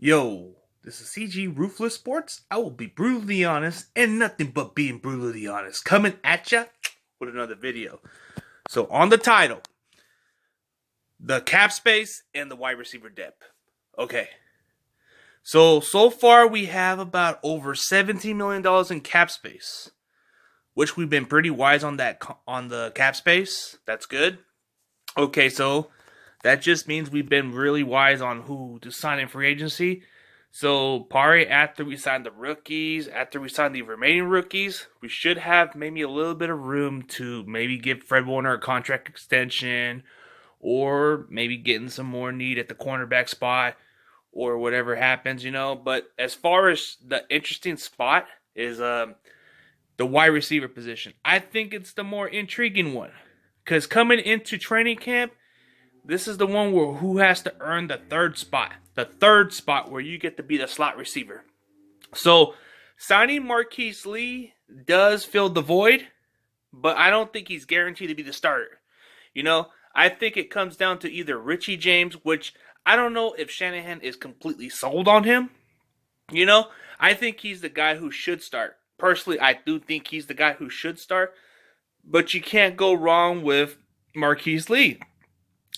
Yo, this is CG Ruthless Sports. I will be brutally honest and nothing but being brutally honest. Coming at ya with another video. So on the title, the cap space and the wide receiver depth. Okay. So far we have about over $17 million in cap space, which we've been pretty wise on the cap space. That's good. Okay, so that just means we've been really wise on who to sign in free agency. So, probably after we sign the rookies, after we sign the remaining rookies, we should have maybe a little bit of room to maybe give Fred Warner a contract extension, or maybe getting some more need at the cornerback spot, or whatever happens. But as far as the interesting spot is the wide receiver position, I think it's the more intriguing one. Because coming into training camp, this is the one where who has to earn the third spot. The third spot where you get to be the slot receiver. So, signing Marquise Lee does fill the void, but I don't think he's guaranteed to be the starter. I think it comes down to either Richie James, which I don't know if Shanahan is completely sold on him. I think he's the guy who should start. Personally, I do think he's the guy who should start, but you can't go wrong with Marquise Lee.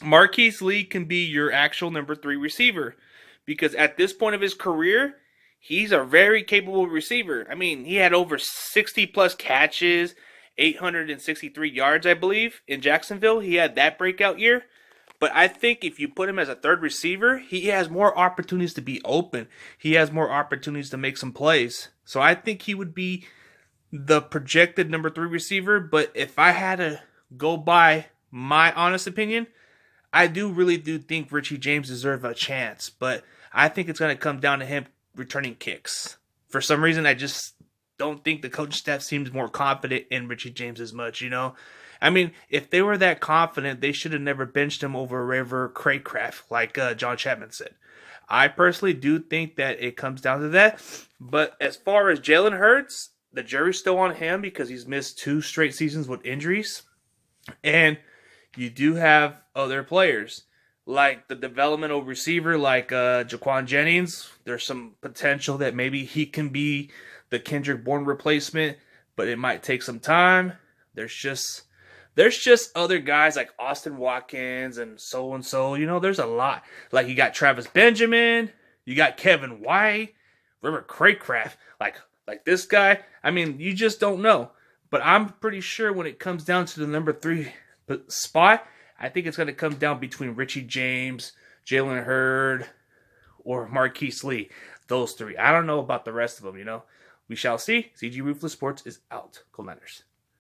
Marquise Lee can be your actual number 3 receiver because at this point of his career, he's a very capable receiver. I mean, he had over 60 plus catches, 863 yards, I believe, in Jacksonville. He had that breakout year. But I think if you put him as a third receiver, he has more opportunities to be open. He has more opportunities to make some plays. So I think he would be the projected number 3 receiver. But if I had to go by my honest opinion, I really do think Richie James deserves a chance, but I think it's going to come down to him returning kicks. For some reason, I just don't think the coaching staff seems more confident in Richie James as much, I mean, if they were that confident, they should have never benched him over River Craycraft, like John Chapman said. I personally do think that it comes down to that, but as far as Jalen Hurts, the jury's still on him because he's missed 2 straight seasons with injuries, and you do have other players, like the developmental receiver, like Jaquan Jennings. There's some potential that maybe he can be the Kendrick Bourne replacement, but it might take some time. There's just other guys like Austin Watkins and so. There's a lot. Like you got Travis Benjamin, you got Kevin White, River Craycraft, like this guy. I mean, you just don't know. But I'm pretty sure when it comes down to the number 3 spot, I think it's going to come down between Richie James, Jalen Hurd, or Marquise Lee. Those 3. I don't know about the rest of them, We shall see. CG Ruthless Sports is out. Cool Niners.